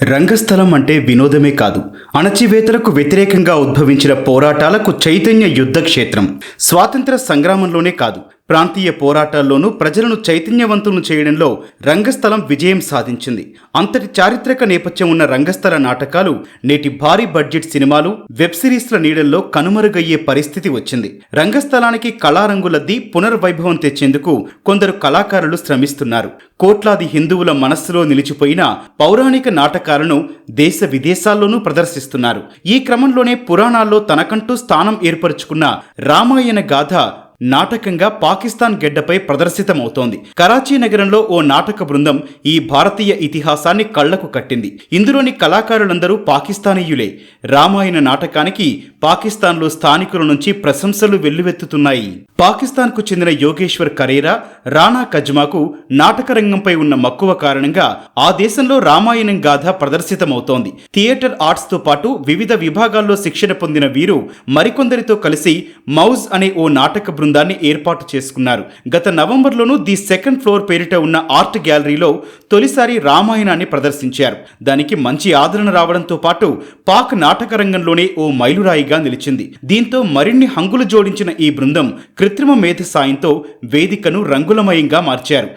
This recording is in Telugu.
రంగస్థలం అంటే వినోదమే కాదు, అణచివేతలకు వ్యతిరేకంగా ఉద్భవించిన పోరాటాలకు చైతన్య యుద్ధ క్షేత్రం. స్వాతంత్ర సంగ్రామంలోనే కాదు, ప్రాంతీయ పోరాటాల్లోనూ ప్రజలను చైతన్యవంతులను చేయడంలో రంగస్థలం విజయం సాధించింది. అంతటి చారిత్రక నేపథ్యం ఉన్న రంగస్థల నాటకాలు నేటి భారీ బడ్జెట్ సినిమాలు, వెబ్ సిరీస్ల నీడల్లో కనుమరుగయ్యే పరిస్థితి వచ్చింది. రంగస్థలానికి కళారంగులద్ది పునర్వైభవం తెచ్చేందుకు కొందరు కళాకారులు శ్రమిస్తున్నారు. కోట్లాది హిందువుల మనస్సులో నిలిచిపోయిన పౌరాణిక నాటకాలను దేశ విదేశాల్లోనూ ప్రదర్శిస్తున్నారు. ఈ క్రమంలోనే పురాణాల్లో తనకంటూ స్థానం ఏర్పరచుకున్న రామాయణ గాథ నాటకంగా పాకిస్తాన్ గెడ్డపై ప్రదర్శితమవుతోంది. కరాచీ నగరంలో ఓ నాటక బృందం ఈ భారతీయ ఇతిహాసాన్ని కళ్లకు కట్టింది. ఇందులోని కళాకారులందరూ పాకిస్తానీయులే. రామాయణ నాటకానికి పాకిస్తాన్లో స్థానికుల నుంచి ప్రశంసలు వెల్లువెత్తుతున్నాయి. పాకిస్తాన్కు చెందిన యోగేశ్వర్ కరేరా, రాణా కజ్మాకు నాటక రంగంపై ఉన్న మక్కువ కారణంగా ఆ దేశంలో రామాయణం గాథ ప్రదర్శితమవుతోంది. థియేటర్ ఆర్ట్స్తో పాటు వివిధ విభాగాల్లో శిక్షణ పొందిన వీరు మరికొందరితో కలిసి మౌజ్ అనే ఓ నాటక బృందాన్ని ఏర్పాటు చేసుకున్నారు. గత నవంబర్లోనూ ది సెకండ్ ఫ్లోర్ పేరిట ఉన్న ఆర్ట్ గ్యాలరీలో తొలిసారి రామాయణాన్ని ప్రదర్శించారు. దానికి మంచి ఆదరణ రావడంతో పాటు పాక్ నాటక రంగంలోనే ఓ మైలురాయిగా నిలిచింది. దీంతో మరిన్ని హంగులు జోడించిన ఈ బృందం కృత్రిమ మేధ సాయంతో వేదికను రంగులమయంగా మార్చారు.